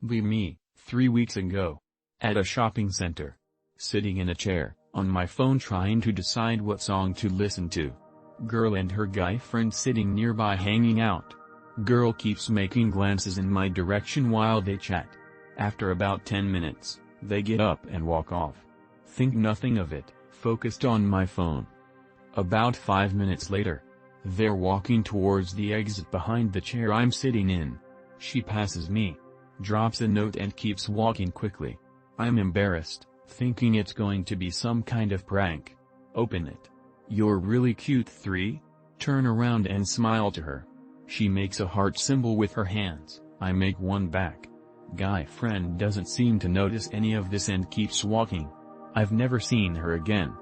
Be me, 3 weeks ago. At a shopping center. Sitting in a chair, on my phone trying to decide what song to listen to. Girl and her guy friend sitting nearby hanging out. Girl keeps making glances in my direction while they chat. After about 10 minutes, they get up and walk off. Think nothing of it, focused on my phone. About 5 minutes later, they're walking towards the exit behind the chair I'm sitting in. She passes me, drops a note and keeps walking quickly. I'm embarrassed, thinking it's going to be some kind of prank. Open it. You're really cute 3. Turn around and smile to her. She makes a heart symbol with her hands, I make one back. Guy friend doesn't seem to notice any of this and keeps walking. I've never seen her again.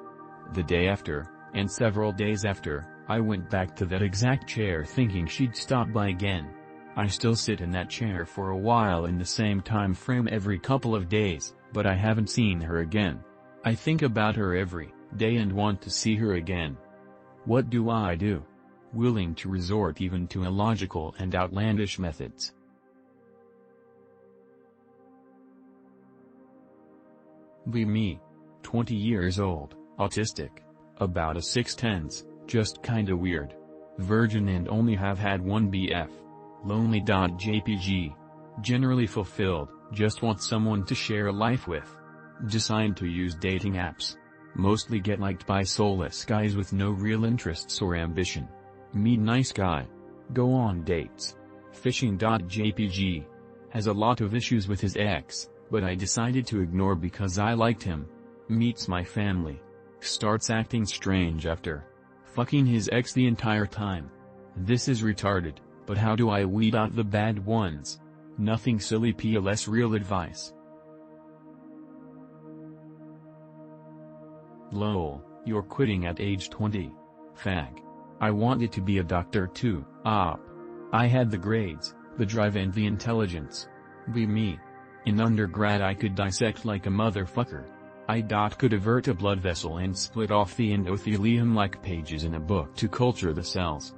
The day after, and several days after, I went back to that exact chair thinking she'd stop by again. I still sit in that chair for a while in the same time frame every couple of days, but I haven't seen her again. I think about her every day and want to see her again. What do I do? Willing to resort even to illogical and outlandish methods. Be me. 20 years old, autistic. About a 6'10", just kinda weird. Virgin and only have had one BF. Lonely.jpg. Generally fulfilled, just want someone to share life with. Decide to use dating apps. Mostly get liked by soulless guys with no real interests or ambition. Meet nice guy. Go on dates. Fishing.jpg. Has a lot of issues with his ex, but I decided to ignore because I liked him. Meets my family. Starts acting strange after fucking his ex the entire time. This is retarded, but how do I weed out the bad ones? Nothing silly PLS real advice. Lol, you're quitting at age 20. Fag. I wanted to be a doctor too, op. I had the grades, the drive and the intelligence. Be me. In undergrad I could dissect like a motherfucker. I could avert a blood vessel and split off the endothelium like pages in a book to culture the cells.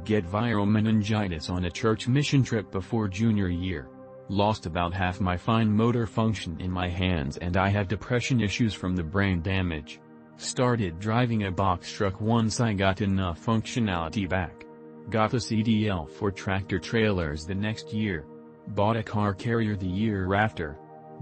Get viral meningitis on a church mission trip before junior year. Lost about half my fine motor function in my hands and I have depression issues from the brain damage. Started driving a box truck once I got enough functionality back. Got a CDL for tractor trailers the next year. Bought a car carrier the year after.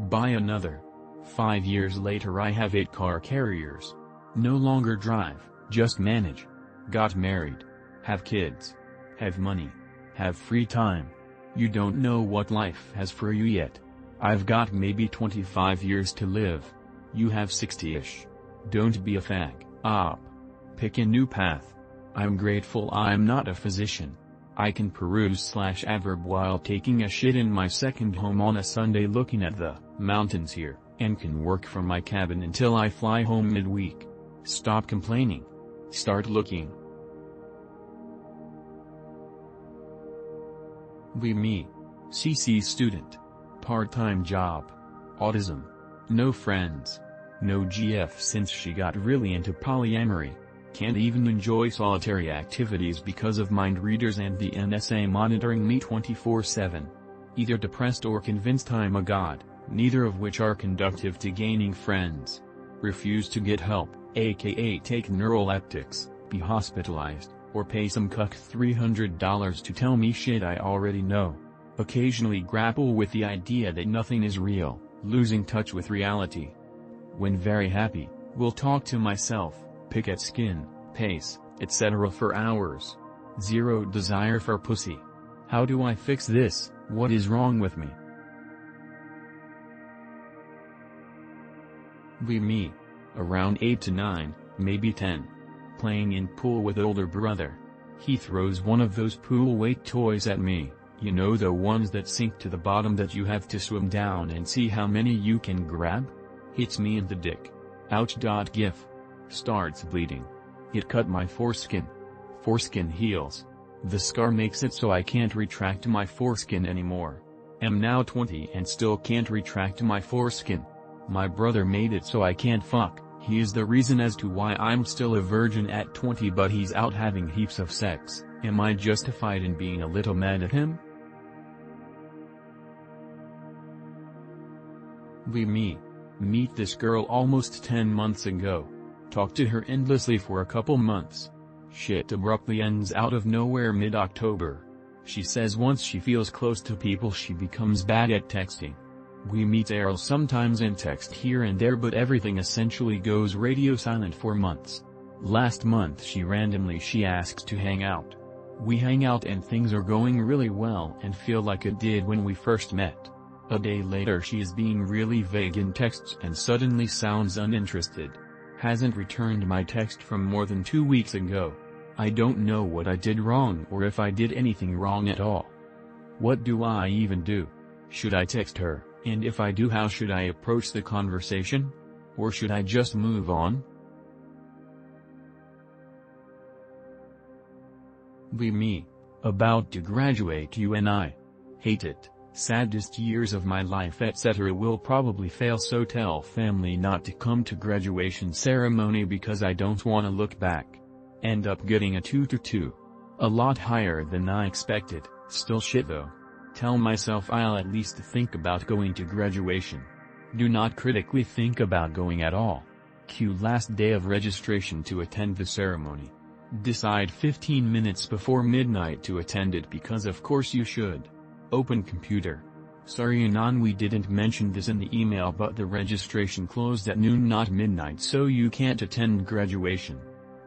Buy another. 5 years later I have 8 car carriers. No longer drive, just manage. Got married. Have kids. Have money. Have free time. You don't know what life has for you yet. I've got maybe 25 years to live. You have 60-ish. Don't be a fag, op. Pick a new path. I'm grateful I'm not a physician. I can peruse/adverb while taking a shit in my second home on a Sunday looking at the mountains here, and can work from my cabin until I fly home midweek. Stop complaining. Start looking. Be me. CC student. Part-time job. Autism. No friends. No GF since she got really into polyamory. Can't even enjoy solitary activities because of mind readers and the NSA monitoring me 24/7. Either depressed or convinced I'm a god, neither of which are conducive to gaining friends. Refuse to get help, aka take neuroleptics, be hospitalized, or pay some cuck $300 to tell me shit I already know. Occasionally grapple with the idea that nothing is real, losing touch with reality. When very happy, will talk to myself, pick at skin, pace, etc. for hours. Zero desire for pussy. How do I fix this? What is wrong with me? Be me. Around 8 to 9, maybe 10. Playing in pool with older brother. He throws one of those pool weight toys at me, you know the ones that sink to the bottom that you have to swim down and see how many you can grab? Hits me in the dick. Ouch. Gif. Starts bleeding. It cut my foreskin. Foreskin heals. The scar makes it so I can't retract my foreskin anymore. Am now 20 and still can't retract my foreskin. My brother made it so I can't fuck. He is the reason as to why I'm still a virgin at 20 but he's out having heaps of sex. Am I justified in being a little mad at him? We meet this girl almost 10 months ago. Talked to her endlessly for a couple months. Shit abruptly ends out of nowhere mid-October. She says once she feels close to people she becomes bad at texting. We meet Errol sometimes and text here and there, but everything essentially goes radio silent for months. Last month she asks to hang out. We hang out and things are going really well and feel like it did when we first met. A day later she is being really vague in texts and suddenly sounds uninterested. Hasn't returned my text from more than 2 weeks ago. I don't know what I did wrong or if I did anything wrong at all. What do I even do? Should I text her, and if I do, how should I approach the conversation? Or should I just move on? Me. About to graduate UNI. Hate it, saddest years of my life etc. Will probably fail, so tell family not to come to graduation ceremony because I don't wanna look back. End up getting a 2-2. A lot higher than I expected, still shit though. Tell myself I'll at least think about going to graduation. Do not critically think about going at all. Q last day of registration to attend the ceremony. Decide 15 minutes before midnight to attend it because of course you should. Open computer. Sorry Anon, we didn't mention this in the email, but the registration closed at noon not midnight, so you can't attend graduation.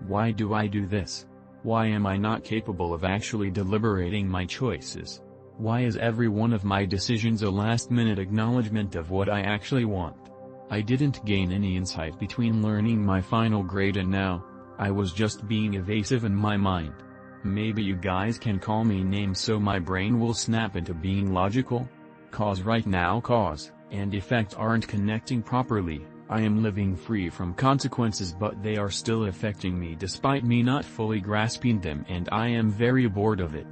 Why do I do this? Why am I not capable of actually deliberating my choices? Why is every one of my decisions a last-minute acknowledgement of what I actually want? I didn't gain any insight between learning my final grade and now. I was just being evasive in my mind. Maybe you guys can call me names so my brain will snap into being logical? Cause right now cause and effect aren't connecting properly. I am living free from consequences, but they are still affecting me despite me not fully grasping them, and I am very bored of it.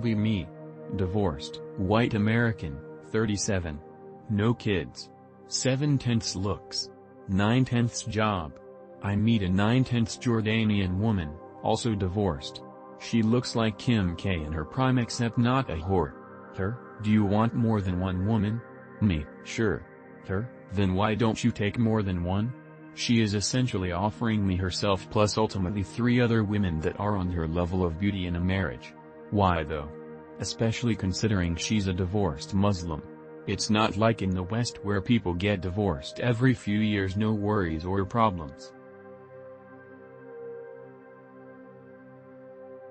Me. Divorced, white American, 37. No kids. 7/10 looks. 9/10 job. I meet a 9/10 Jordanian woman, also divorced. She looks like Kim K in her prime except not a whore. Her, do you want more than one woman? Me, sure. Her, then why don't you take more than one? She is essentially offering me herself plus ultimately 3 other women that are on her level of beauty in a marriage. Why though? Especially considering she's a divorced Muslim. It's not like in the West where people get divorced every few years, no worries or problems.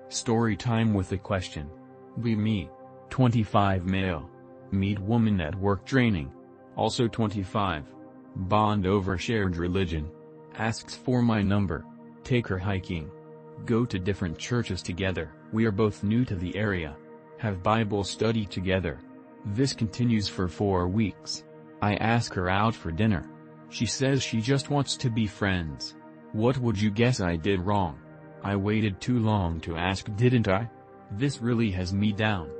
Story time with a question. Me. 25 male. Meet woman at work training. Also 25. Bond over shared religion. Asks for my number. Take her hiking. Go to different churches together, we are both new to the area. Have Bible study together. This continues for 4 weeks. I ask her out for dinner. She says she just wants to be friends. What would you guess I did wrong? I waited too long to ask, didn't I? This really has me down.